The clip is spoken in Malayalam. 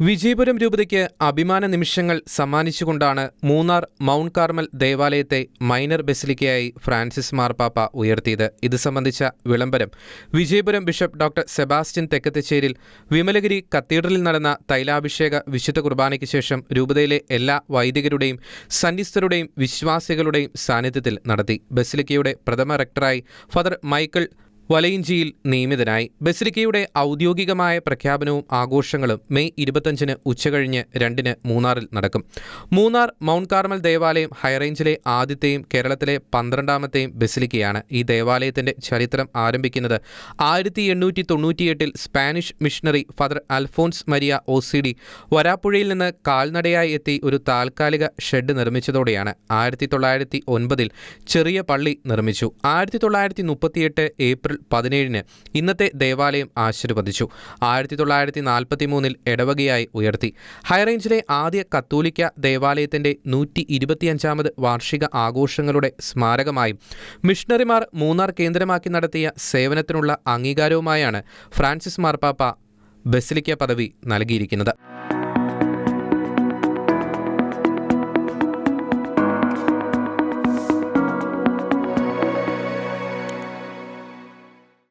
വിജയപുരം രൂപതയ്ക്ക് അഭിമാന നിമിഷങ്ങൾ സമ്മാനിച്ചുകൊണ്ടാണ് മൂന്നാർ മൗണ്ട് കാർമൽ ദേവാലയത്തെ മൈനർ ബസിലിക്കയായി ഫ്രാൻസിസ് മാർപ്പാപ്പ ഉയർത്തിയത്. ഇത് സംബന്ധിച്ച വിളംബരം Vijayapuram bishop doctor Sebastian Thekkethecheril Vimalagiri കത്തീഡ്രലിൽ നടന്ന തൈലാഭിഷേക വിശുദ്ധ കുർബാനയ്ക്ക് ശേഷം രൂപതയിലെ എല്ലാ വൈദികരുടെയും സന്യസ്തരുടെയും വിശ്വാസികളുടെയും സാന്നിധ്യത്തിൽ നടത്തി. ബസിലിക്കയുടെ പ്രഥമ റെക്ടറായി ഫാദർ മൈക്കിൾ വലയിഞ്ചിയിൽ നിയമിതനായി. ബസിലിക്കയുടെ ഔദ്യോഗികമായ പ്രഖ്യാപനവും ആഘോഷങ്ങളും മെയ് 25 ഉച്ചകഴിഞ്ഞ് 2 മൂന്നാറിൽ നടക്കും. മൂന്നാർ മൗണ്ട് കാർമൽ ദേവാലയം ഹൈറേഞ്ചിലെ ആദ്യത്തെയും കേരളത്തിലെ 12ാമത്തെയും ബസിലിക്കയാണ്. ഈ ദേവാലയത്തിന്റെ ചരിത്രം ആരംഭിക്കുന്നത് 1898 Spanish missionary father Alphonse Maria OCD വരാപ്പുഴയിൽ നിന്ന് കാൽനടയായി എത്തി ഒരു താൽക്കാലിക ഷെഡ് നിർമ്മിച്ചതോടെയാണ്. 1909 ചെറിയ പള്ളി നിർമ്മിച്ചു. 1938 ഏപ്രിൽ 17 ഇന്നത്തെ ദേവാലയം ആശീർവദിച്ചു. 1943 ഇടവകയായി ഉയർത്തി. ഹൈറേഞ്ചിലെ ആദ്യ കത്തോലിക്ക ദേവാലയത്തിന്റെ 125ാമത് വാർഷിക ആഘോഷങ്ങളുടെ സ്മാരകമായും മിഷണറിമാർ മൂന്നാർ കേന്ദ്രമാക്കി നടത്തിയ സേവനത്തിനുള്ള അംഗീകാരവുമായാണ് ഫ്രാൻസിസ് മാർപ്പാപ്പ ബസിലിക്ക പദവി നൽകിയിരിക്കുന്നത്.